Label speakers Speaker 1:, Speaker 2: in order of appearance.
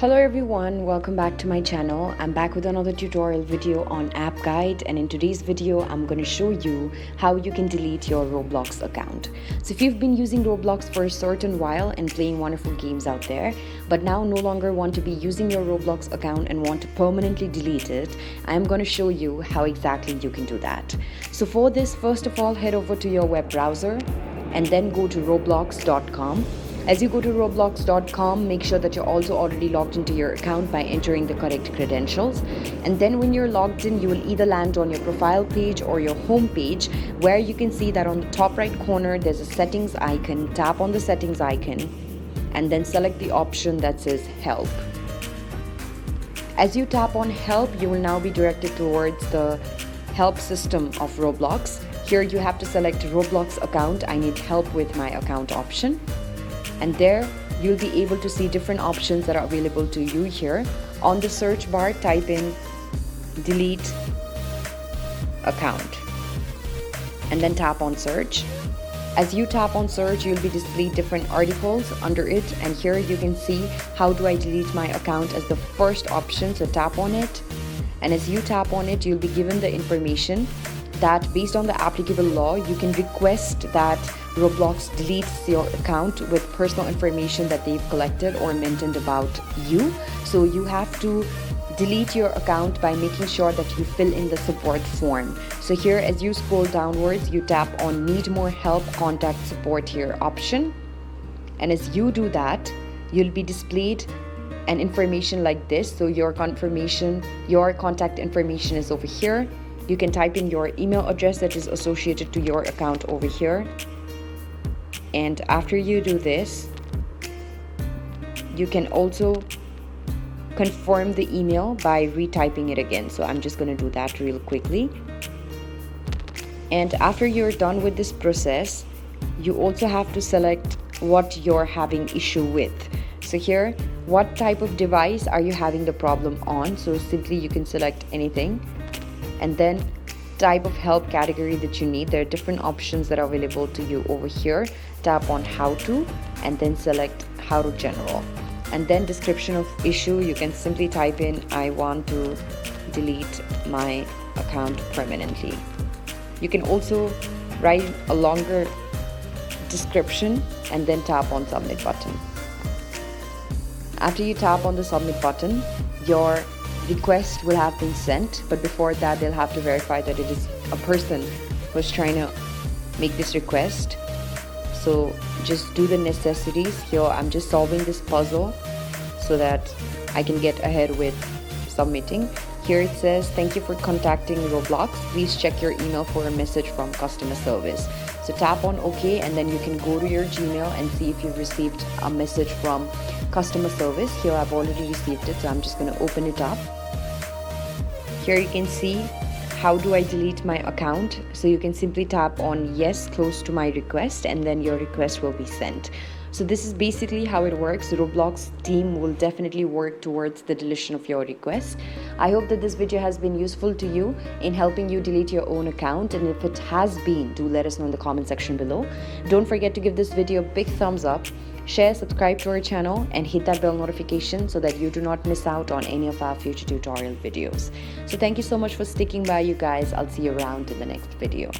Speaker 1: Hello everyone, welcome back to my channel. I'm back with another tutorial video on app guide, and in today's video I'm going to show you how you can delete your Roblox account. So if you've been using Roblox for a certain while and playing wonderful games out there, but now no longer want to be using your Roblox account and want to permanently delete it, I'm going to show you how exactly you can do that. So for this, first of all, head over to your web browser and then go to roblox.com. As you go to roblox.com, make sure that you're also already logged into your account by entering the correct credentials. And then when you're logged in, you will either land on your profile page or your home page, where you can see that on the top right corner, there's a settings icon. Tap on the settings icon and then select the option that says help. As you tap on help, you will now be directed towards the help system of Roblox. Here you have to select Roblox account. I need help with my account option. And there you'll be able to see different options that are available to you here. On the search bar, type in delete account and then tap on search. As you tap on search, you'll be displayed different articles under it, and here you can see how do I delete my account as the first option. So tap on it, and as you tap on it, you'll be given the information that based on the applicable law, you can request that Roblox deletes your account with personal information that they've collected or mentioned about you. So you have to delete your account by making sure that you fill in the support form. So here, as you scroll downwards, you tap on need more help, contact support here option. And as you do that, you'll be displayed an information like this. So your contact information is over here. You can type in your email address that is associated to your account over here. And after you do this, you can also confirm the email by retyping it again. So I'm just going to do that real quickly. And after you're done with this process, you also have to select what you're having issue with. So here, what type of device are you having the problem on? So simply you can select anything. And then type of help category that you need. There are different options that are available to you over here. Tap on how to and then select how to general. And then description of issue, you can simply type in I want to delete my account permanently. You can also write a longer description and then tap on submit button. After you tap on the submit button, your request will have been sent, but before that they'll have to verify that it is a person who's trying to make this request. So just do the necessities. Here I'm just solving this puzzle so that I can get ahead with submitting. Here it says thank you for contacting Roblox, please check your email for a message from customer service. So tap on OK, and then you can go to your Gmail and see if you've received a message from customer service. Here I've already received it, so I'm just going to open it up. Here you can see how do I delete my account. So you can simply tap on yes close to my request, and then your request will be sent. So this is basically how it works. The Roblox team will definitely work towards the deletion of your request. I hope that this video has been useful to you in helping you delete your own account, and if it has been, do let us know in the comment section below. Don't forget to give this video a big thumbs up, share, subscribe to our channel, and hit that bell notification so that you do not miss out on any of our future tutorial videos. So thank you so much for sticking by, you guys. I'll see you around in the next video.